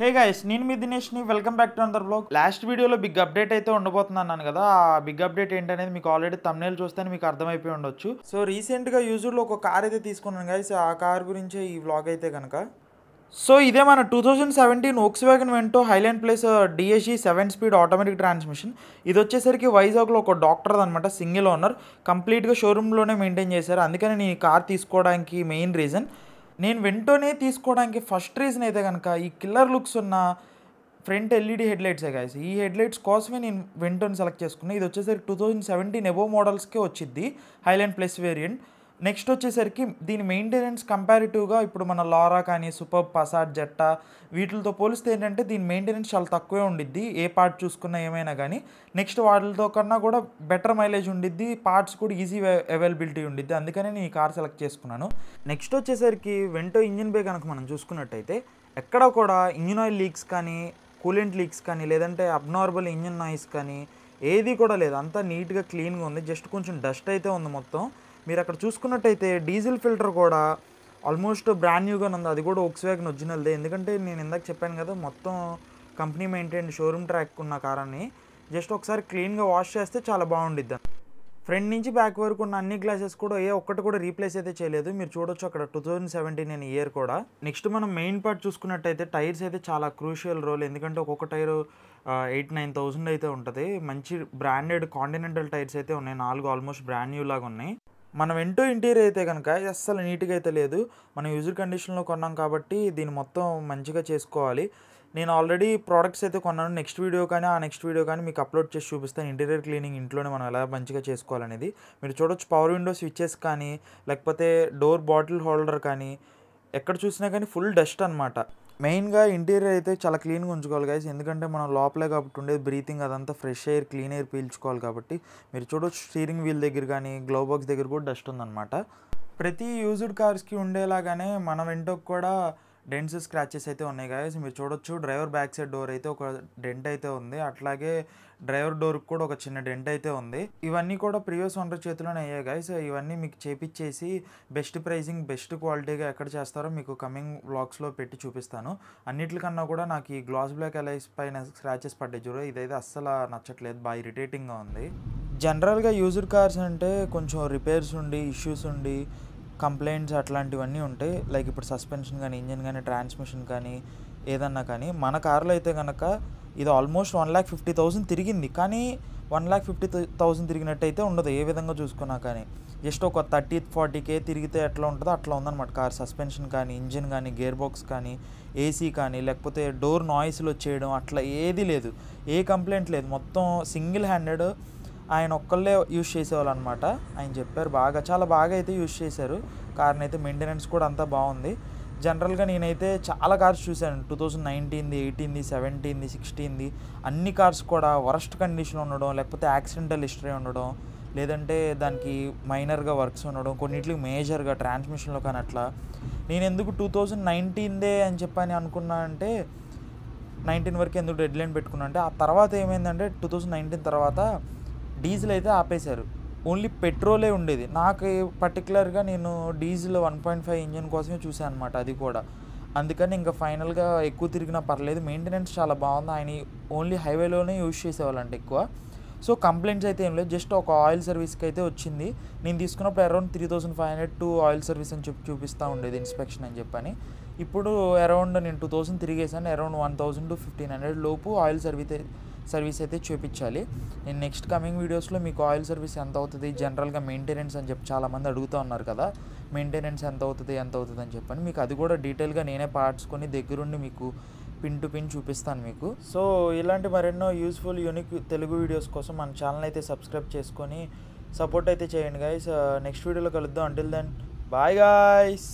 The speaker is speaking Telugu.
హే గైస్, నేను మీ దినేష్ని. Welcome back to another vlog. Last వీడియోలో బిగ్ అప్డేట్ అయితే ఉండబోతున్నాను కదా. ఆ బిగ్ అప్డేట్ ఏంటనేది మీకు ఆల్రెడీ థంబ్నెయిల్ చూస్తేనే మీకు అర్థమైపోయి ఉండొచ్చు. సో రీసెంట్గా యూజ్డ్లో ఒక కార్ అయితే తీసుకున్నాను గైస్. ఆ కార్ గురించే ఈ వ్లాగ్ అయితే కనుక. సో ఇదే మన 2017 Volkswagen Vento highline plus DSE 7 speed automatic transmission. ఇది వచ్చేసరికి వైజాగ్లో ఒక డాక్టర్ అనమాట, సింగిల్ ఓనర్, కంప్లీట్గా షోరూంలోనే మెయింటైన్ చేశారు. అందుకని నేను ఈ కార్ తీసుకోవడానికి మెయిన్ రీజన్, నేను వెంటోనే తీసుకోవడానికి ఫస్ట్ రీజన్ అయితే కనుక ఈ కిల్లర్ లుక్స్ ఉన్న ఫ్రంట్ ఎల్ఈడి హెడ్లైట్సే గాయస్. ఈ హెడ్లైట్స్ కోసమే నేను వెంటోని సెలెక్ట్ చేసుకున్నాను. ఇది వచ్చేసరికి 2017 ఎబో మోడల్స్కే వచ్చింది, హైలైన్ ప్లస్ వేరియంట్. నెక్స్ట్ వచ్చేసరికి దీని మెయింటెనెన్స్ కంపారిటివ్గా ఇప్పుడు మన లారా కానీ, సూపర్, పసాట్, జెట్టా వీటితో పోలిస్తే ఏంటంటే దీని మెయింటెనెన్స్ చాలా తక్కువే ఉండిద్ది, ఏ పార్ట్ చూసుకున్నా ఏమైనా కానీ. నెక్స్ట్ వాటితో కన్నా కూడా బెటర్ మైలేజ్ ఉండిద్ది, పార్ట్స్ కూడా ఈజీ అవైలబిలిటీ ఉండిద్ది. అందుకనే నేను ఈ కార్ సెలెక్ట్ చేసుకున్నాను. నెక్స్ట్ వచ్చేసరికి వెంటో ఇంజిన్ బే కనుక మనం చూసుకున్నట్టయితే ఎక్కడ కూడా ఇంజిన్ ఆయిల్ లీక్స్ కానీ, కూలెంట్ లీక్స్ కానీ, లేదంటే అబ్నార్మల్ ఇంజిన్ నాయిస్ కానీ ఏది కూడా లేదు. అంతా నీట్గా క్లీన్గా ఉంది. జస్ట్ కొంచెం డస్ట్ అయితే ఉంది మొత్తం. మీరు అక్కడ చూసుకున్నట్టయితే డీజిల్ ఫిల్టర్ కూడా ఆల్మోస్ట్ బ్రాండ్ న్యూగానే ఉంది. అది కూడా వోక్స్వ్యాగన్ ఒరిజినల్దే. ఎందుకంటే నేను ఇందాక చెప్పాను కదా, మొత్తం కంపెనీ మెయింటైన్ షోరూమ్ ట్రాక్ ఉన్న కారాన్ని జస్ట్ ఒకసారి క్లీన్గా వాష్ చేస్తే చాలా బాగుండిద్ది. ఫ్రంట్ నుంచి బ్యాక్ వరకు ఉన్న అన్ని గ్లాసెస్ కూడా ఒక్కటి కూడా రీప్లేస్ అయితే చేయలేదు. మీరు చూడొచ్చు అక్కడ 2017 ఇయర్ కూడా. నెక్స్ట్ మనం మెయిన్ పార్ట్ చూసుకున్నట్టయితే టైర్స్ అయితే చాలా క్రూషియల్ రోల్. ఎందుకంటే ఒక్కొక్క టైరు 8,000-9,000 అయితే ఉంటుంది. మంచి బ్రాండెడ్ కాంటినెంటల్ టైర్స్ అయితే ఉన్నాయి, 4 ఆల్మోస్ట్ బ్రాండ్ న్యూ లాగా ఉన్నాయి. మన వెంటో ఇంటీరియర్ అయితే కనుక అస్సలు నీట్గా అయితే లేదు. మనం యూజర్ కండిషన్లో కొన్నాం కాబట్టి దీన్ని మొత్తం మంచిగా చేసుకోవాలి. నేను ఆల్రెడీ ప్రోడక్ట్స్ అయితే కొన్నాను. నెక్స్ట్ వీడియో కానీ ఆ నెక్స్ట్ వీడియో కానీ మీకు అప్లోడ్ చేసి చూపిస్తాను. ఇంటీరియర్ క్లీనింగ్ ఇంట్లోనే మనం ఎలా మంచిగా చేసుకోవాలనేది మీరు చూడొచ్చు. పవర్ విండో స్విచెస్ కానీ, లేకపోతే డోర్ బాటిల్ హోల్డర్ కానీ, ఎక్కడ చూసినా కానీ ఫుల్ డస్ట్ అనమాట. మెయిన్గా ఇంటీరియర్ అయితే చాలా క్లీన్గా ఉంచుకోవాలి గైస్. ఎందుకంటే మనం లోపలే కాబట్టి ఉండేది బ్రీతింగ్, అదంతా ఫ్రెష్ ఎయిర్, క్లీన్ ఎయిర్ పీల్చుకోవాలి కాబట్టి. మీరు చూడొచ్చు స్టీరింగ్ వీల్ దగ్గర కానీ, గ్లవ్ బాక్స్ దగ్గర కూడా డస్ట్ ఉందన్నమాట. ప్రతి యూజ్డ్ కార్స్కి ఉండేలాగానే మన వెంటోకి కూడా డెంట్స్, స్క్రాచెస్ అయితే ఉన్నాయి గాయస్. మీరు చూడొచ్చు డ్రైవర్ బ్యాక్ సైడ్ డోర్ అయితే ఒక డెంట్ అయితే ఉంది. అట్లాగే డ్రైవర్ డోర్కి కూడా ఒక చిన్న డెంట్ అయితే ఉంది. ఇవన్నీ కూడా ప్రీవియస్ ఓనర్ చేతిలోనే అయ్యాయి గాయస్. ఇవన్నీ మీకు చేపించేసి బెస్ట్ ప్రైజింగ్, బెస్ట్ క్వాలిటీగా ఎక్కడ చేస్తారో మీకు కమింగ్ వ్లాగ్స్లో పెట్టి చూపిస్తాను. అన్నిటికన్నా కూడా నాకు ఈ గ్లాస్ బ్లాక్ ఎలైస్ పైన స్క్రాచెస్ పడ్డాయి చూడ, ఇదైతే అస్సలు నచ్చట్లేదు, బాగా ఇరిటేటింగ్గా ఉంది. జనరల్గా యూజ్డ్ కార్స్ అంటే కొంచెం రిపేర్స్ ఉండి, ఇష్యూస్ ఉండి, కంప్లైంట్స్ అట్లాంటివన్నీ ఉంటాయి. లైక్ ఇప్పుడు సస్పెన్షన్ కానీ, ఇంజిన్ కానీ, ట్రాన్స్మిషన్ కానీ, ఏదన్నా కానీ. మన కార్లో అయితే కనుక ఇది ఆల్మోస్ట్ 1,50,000 తిరిగింది. కానీ 1,50,000 తిరిగినట్టయితే ఉండదు ఏ విధంగా చూసుకున్నా కానీ. జస్ట్ ఒక 30-40K తిరిగితే ఎట్లా ఉంటుందో అట్లా ఉందన్నమాట కార్. సస్పెన్షన్ కానీ, ఇంజిన్ కానీ, గేర్ బాక్స్ కానీ, ఏసీ కానీ, లేకపోతే డోర్ నాయిస్లు వచ్చేయడం అట్లా ఏది లేదు, ఏ కంప్లైంట్ లేదు. మొత్తం సింగిల్ హ్యాండెడ్ ఆయన ఒక్కళ్ళే యూజ్ చేసేవాళ్ళు అనమాట. ఆయన చెప్పారు చాలా బాగా అయితే యూజ్ చేశారు కార్ని అయితే. మెయింటెనెన్స్ కూడా అంతా బాగుంది. జనరల్గా నేనైతే చాలా కార్స్ చూశాను, 2019, 18, 17, 16 అన్ని కార్స్ కూడా వరస్ట్ కండిషన్ ఉండడం, లేకపోతే యాక్సిడెంటల్ హిస్టరీ ఉండడం, లేదంటే దానికి మైనర్గా వర్క్స్ ఉండడం, కొన్నిటికి మేజర్గా ట్రాన్స్మిషన్లో కానీ అట్లా. నేను ఎందుకు 2019 అని చెప్పని అనుకున్నా అంటే, 19 వరకు ఎందుకు డెడ్ లైన్ పెట్టుకున్నా అంటే, ఆ తర్వాత ఏమైందంటే 2019 తర్వాత డీజిల్ అయితే ఆపేశారు, ఓన్లీ పెట్రోలే ఉండేది. నాకు పర్టికులర్గా నేను డీజిల్ 1.5 ఇంజిన్ కోసమే చూసాను అనమాట, అది కూడా. అందుకని ఇంకా ఫైనల్గా ఎక్కువ తిరిగినా పర్లేదు, మెయింటెనెన్స్ చాలా బాగుంది. ఆయన ఓన్లీ హైవేలోనే యూజ్ చేసేవాళ్ళంటే ఎక్కువ. సో కంప్లైంట్స్ అయితే ఏం లేదు. జస్ట్ ఒక ఆయిల్ సర్వీస్కి అయితే వచ్చింది. నేను తీసుకున్నప్పుడు అరౌండ్ 3,500 టు ఆయిల్ సర్వీస్ అని చూపిస్తూ ఉండేది, ఇన్స్పెక్షన్ అని చెప్పని. ఇప్పుడు అరౌండ్ నేను 2,000 తిరిగేసాను. అరౌండ్ 1,000 to 1,500 లోపు ఆయిల్ సర్వీస్ అయితే చూపించాలి. నేను నెక్స్ట్ కమింగ్ వీడియోస్లో మీకు ఆయిల్ సర్వీస్ ఎంత అవుతుంది, జనరల్గా మెయింటెనెన్స్ అని చెప్పి చాలామంది అడుగుతూ ఉన్నారు కదా, మెయింటెనెన్స్ ఎంత అవుతుంది అని చెప్పని, మీకు అది కూడా డీటెయిల్గా నేనే పార్ట్స్ కొని దగ్గరుండి మీకు పిన్ టు పిన్ చూపిస్తాను మీకు. సో ఇలాంటి మరెన్నో యూస్ఫుల్ యూనిక్ తెలుగు వీడియోస్ కోసం మన ఛానల్ అయితే సబ్స్క్రైబ్ చేసుకొని సపోర్ట్ అయితే చేయండి గైస్. నెక్స్ట్ వీడియోలో కలుద్దాం. Until then bye guys.